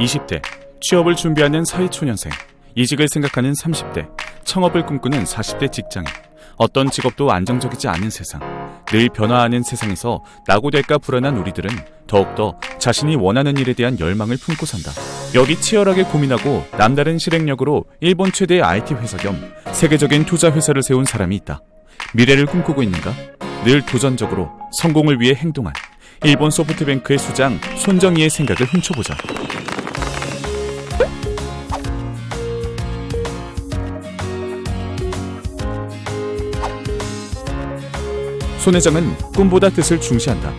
20대, 취업을 준비하는 사회초년생, 이직을 생각하는 30대, 창업을 꿈꾸는 40대 직장인. 어떤 직업도 안정적이지 않은 세상, 늘 변화하는 세상에서 낙오될까 불안한 우리들은 더욱더 자신이 원하는 일에 대한 열망을 품고 산다. 여기 치열하게 고민하고 남다른 실행력으로 일본 최대의 IT 회사 겸 세계적인 투자 회사를 세운 사람이 있다. 미래를 꿈꾸고 있는가? 늘 도전적으로 성공을 위해 행동한 일본 소프트뱅크의 수장 손정희의 생각을 훔쳐보자. 손 회장은 꿈보다 뜻을 중시한다.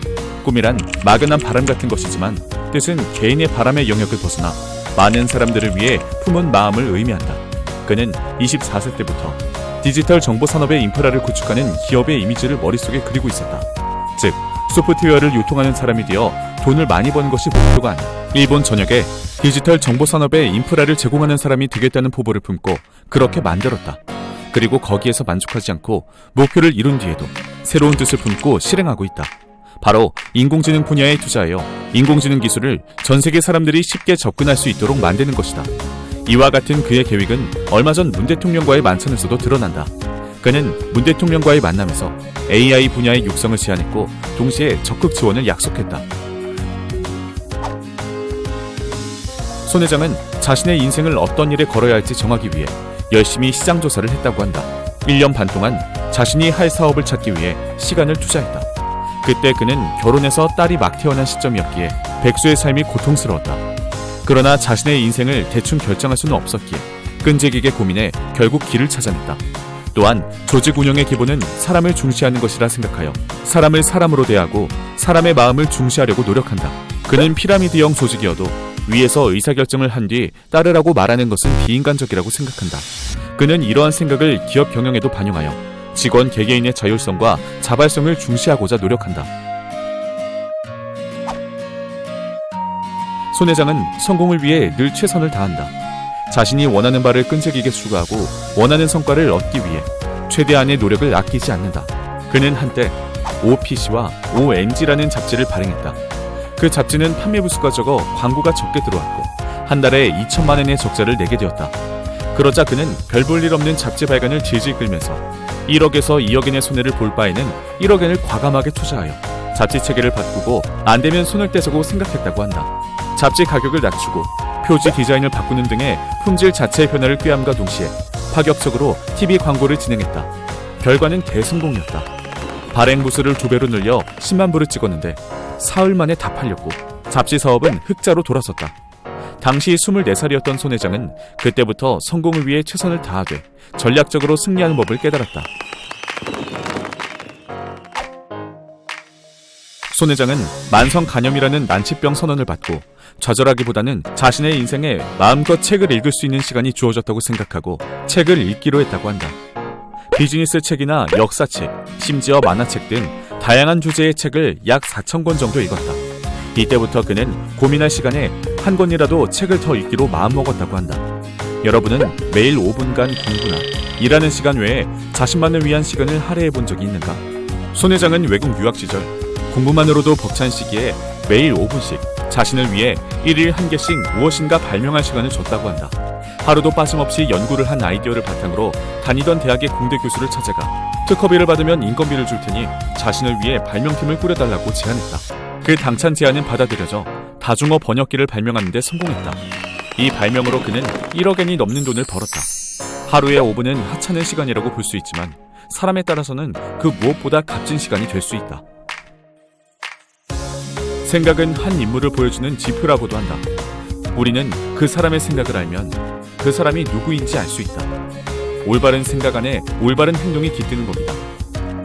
꿈이란 막연한 바람 같은 것이지만 뜻은 개인의 바람의 영역을 벗어나 많은 사람들을 위해 품은 마음을 의미한다. 그는 24세 때부터 디지털 정보산업의 인프라를 구축하는 기업의 이미지를 머릿속에 그리고 있었다. 즉, 소프트웨어를 유통하는 사람이 되어 돈을 많이 버는 것이 목표가 아닌 일본 전역에 디지털 정보산업의 인프라를 제공하는 사람이 되겠다는 포부를 품고 그렇게 만들었다. 그리고 거기에서 만족하지 않고 목표를 이룬 뒤에도 새로운 뜻을 품고 실행하고 있다. 바로 인공지능 분야에 투자하여 인공지능 기술을 전 세계 사람들이 쉽게 접근할 수 있도록 만드는 것이다. 이와 같은 그의 계획은 얼마 전 문 대통령과의 만찬에서도 드러난다. 그는 문 대통령과의 만남에서 AI 분야의 육성을 제안했고 동시에 적극 지원을 약속했다. 손 회장은 자신의 인생을 어떤 일에 걸어야 할지 정하기 위해 열심히 시장 조사를 했다고 한다. 1년 반 동안 자신이 할 사업을 찾기 위해 시간을 투자했다. 그때 그는 결혼해서 딸이 막 태어난 시점이었기에 백수의 삶이 고통스러웠다. 그러나 자신의 인생을 대충 결정할 수는 없었기에 끈질기게 고민해 결국 길을 찾아냈다. 또한 조직 운영의 기본은 사람을 중시하는 것이라 생각하여 사람을 사람으로 대하고 사람의 마음을 중시하려고 노력한다. 그는 피라미드형 조직이어도 위에서 의사결정을 한 뒤 따르라고 말하는 것은 비인간적이라고 생각한다. 그는 이러한 생각을 기업 경영에도 반영하여 직원 개개인의 자율성과 자발성을 중시하고자 노력한다. 손 회장은 성공을 위해 늘 최선을 다한다. 자신이 원하는 바를 끈질기게 추구하고 원하는 성과를 얻기 위해 최대한의 노력을 아끼지 않는다. 그는 한때 OPC와 OMG라는 잡지를 발행했다. 그 잡지는 판매 부수가 적어 광고가 적게 들어왔고 한 달에 2천만 원의 적자를 내게 되었다. 그러자 그는 별 볼 일 없는 잡지 발간을 질질 끌면서 1억에서 2억엔의 손해를 볼 바에는 1억엔을 과감하게 투자하여 잡지 체계를 바꾸고 안되면 손을 떼자고 생각했다고 한다. 잡지 가격을 낮추고 표지 디자인을 바꾸는 등의 품질 자체의 변화를 꾀함과 동시에 파격적으로 TV 광고를 진행했다. 결과는 대성공이었다. 발행 부수를 2배로 늘려 10만 부를 찍었는데 사흘 만에 다 팔렸고 잡지 사업은 흑자로 돌아섰다. 당시 24살이었던 손 회장은 그때부터 성공을 위해 최선을 다하되 전략적으로 승리하는 법을 깨달았다. 손 회장은 만성 간염이라는 난치병 선언을 받고 좌절하기보다는 자신의 인생에 마음껏 책을 읽을 수 있는 시간이 주어졌다고 생각하고 책을 읽기로 했다고 한다. 비즈니스 책이나 역사책, 심지어 만화책 등 다양한 주제의 책을 약 4,000권 정도 읽었다. 이때부터 그는 고민할 시간에 한 권이라도 책을 더 읽기로 마음먹었다고 한다. 여러분은 매일 5분간 공부나 일하는 시간 외에 자신만을 위한 시간을 할애해본 적이 있는가? 손 회장은 외국 유학 시절 공부만으로도 벅찬 시기에 매일 5분씩 자신을 위해 1일 1개씩 무엇인가 발명할 시간을 줬다고 한다. 하루도 빠짐없이 연구를 한 아이디어를 바탕으로 다니던 대학의 공대 교수를 찾아가 특허비를 받으면 인건비를 줄 테니 자신을 위해 발명팀을 꾸려달라고 제안했다. 그 당찬 제안은 받아들여져 다중어 번역기를 발명하는 데 성공했다. 이 발명으로 그는 1억엔이 넘는 돈을 벌었다. 하루에 5분은 하찮은 시간이라고 볼 수 있지만 사람에 따라서는 그 무엇보다 값진 시간이 될 수 있다. 생각은 한 인물을 보여주는 지표라고도 한다. 우리는 그 사람의 생각을 알면 그 사람이 누구인지 알 수 있다. 올바른 생각 안에 올바른 행동이 깃드는 겁니다.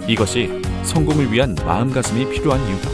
이것이 성공을 위한 마음가짐이 필요한 이유다.